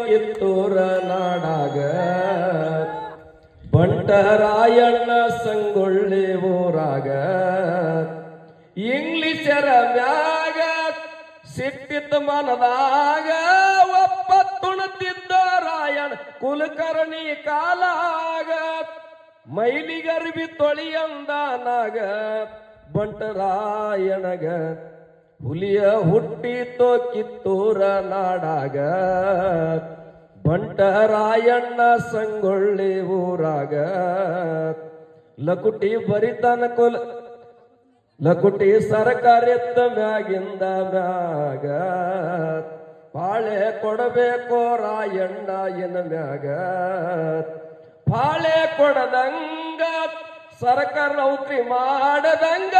ಕಿತ್ತೂರ ನಾಡಾಗ ಬಂಟರಾಯಣ್ಣ ಸಂಗೊಳ್ಳಿ ಊರಾಗ ಇಂಗ್ಲಿಷರ ಮ್ಯಾಗ ಸಿಟ್ಟಿತ ಮನದಾಗ ಒಪ್ಪತ್ತುಣತಿದ್ದ ರಾಯಣ್ಣ ಕುಲಕರ್ಣಿ ಕಾಲಾಗ ಮೈಲಿಗರ್ಬಿ ತೊಳಿಯಂದಾನಾಗ ಬಂಟರಾಯಣಗ ಹುಲಿಯ ಹುಟ್ಟಿತೋ ಕಿತ್ತೂರ ನಾಡಾಗ ಬಂಟರಾಯಣ್ಣ ಸಂಗೊಳ್ಳಿ ಊರಾಗ ಲಕುಟಿ ಬರಿತನ ಲಕುಟಿ ಸರ್ಕಾರಿತ್ತ ಮ್ಯಾಗಿಂದ ಮ್ಯಾಗ ಪಾಳೆ ಕೊಡಬೇಕೋ ರಾಯಣ್ಣ ಎನ್ನ ಮ್ಯಾಗ ಪಾಳೆ ಕೊಡದಂಗ ಸರ್ಕಾರ ನೌಕರಿ ಮಾಡದಂಗ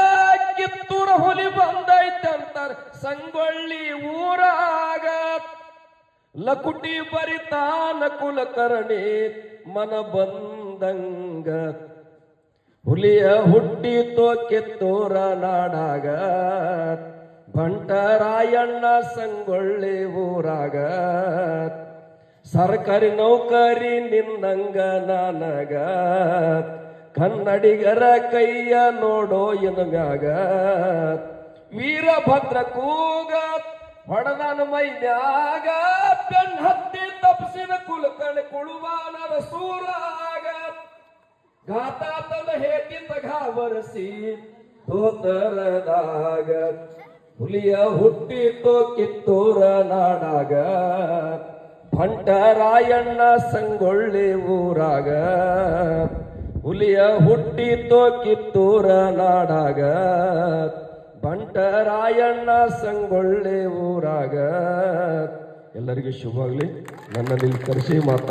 ಕಿತ್ತೂರ ಹುಲಿ ಬಂದೈತಂತಾರ ಸಂಗೊಳ್ಳಿ ಊರಾಗ ಲಕುಟಿ ಬರಿತಾನ ಕುಲಕರ್ಣಿ ಮನ ಬಂದಂಗ ಹುಲಿಯ ಹುಟ್ಟಿತೋ ಕಿತ್ತೂರ ನಾಡಾಗ ಬಂಟರಾಯಣ್ಣ ಸಂಗೊಳ್ಳಿ ಊರಾಗ ಸರ್ಕಾರಿ ನೌಕರಿ ನಿನ್ನಂಗ ನನಗ ಕನ್ನಡಿಗರ ಕೈಯ ನೋಡೋ ಎನ್ನ ಮ್ಯಾಗ ವೀರಭದ್ರ ಕೂಗ ಹೊಡೆದನ ಮೈನ್ಯಾಗ ಬೆನ್ ಹತ್ತಿ ತಪ್ಪಿಸಿದ ಕುಲಕರ್ಣಿ ಕುಳುವಾನರ ಸೂರಾಗ ಘಾತಾತನ ಹೇಟಿತ ಘಾವರಿಸಿ ತೋತರದಾಗ ಹುಲಿಯ ಹುಟ್ಟಿತೋ ಕಿತ್ತೂರ ನಾಡಾಗ ಬಂಟರಾಯಣ್ಣ ಸಂಗೊಳ್ಳಿ ಊರಾಗ ಹುಲಿಯ ಹುಟ್ಟಿತೋ ಕಿತ್ತೂರ ನಾಡಾಗ ಬಂಟರಾಯಣ್ಣ ಸಂಗೊಳ್ಳಿ ಊರಾಗ. ಎಲ್ಲರಿಗೂ ಶುಭವಾಗಲಿ. ನನ್ನಲ್ಲಿ ಕರೆಸಿ ಮಾತಾ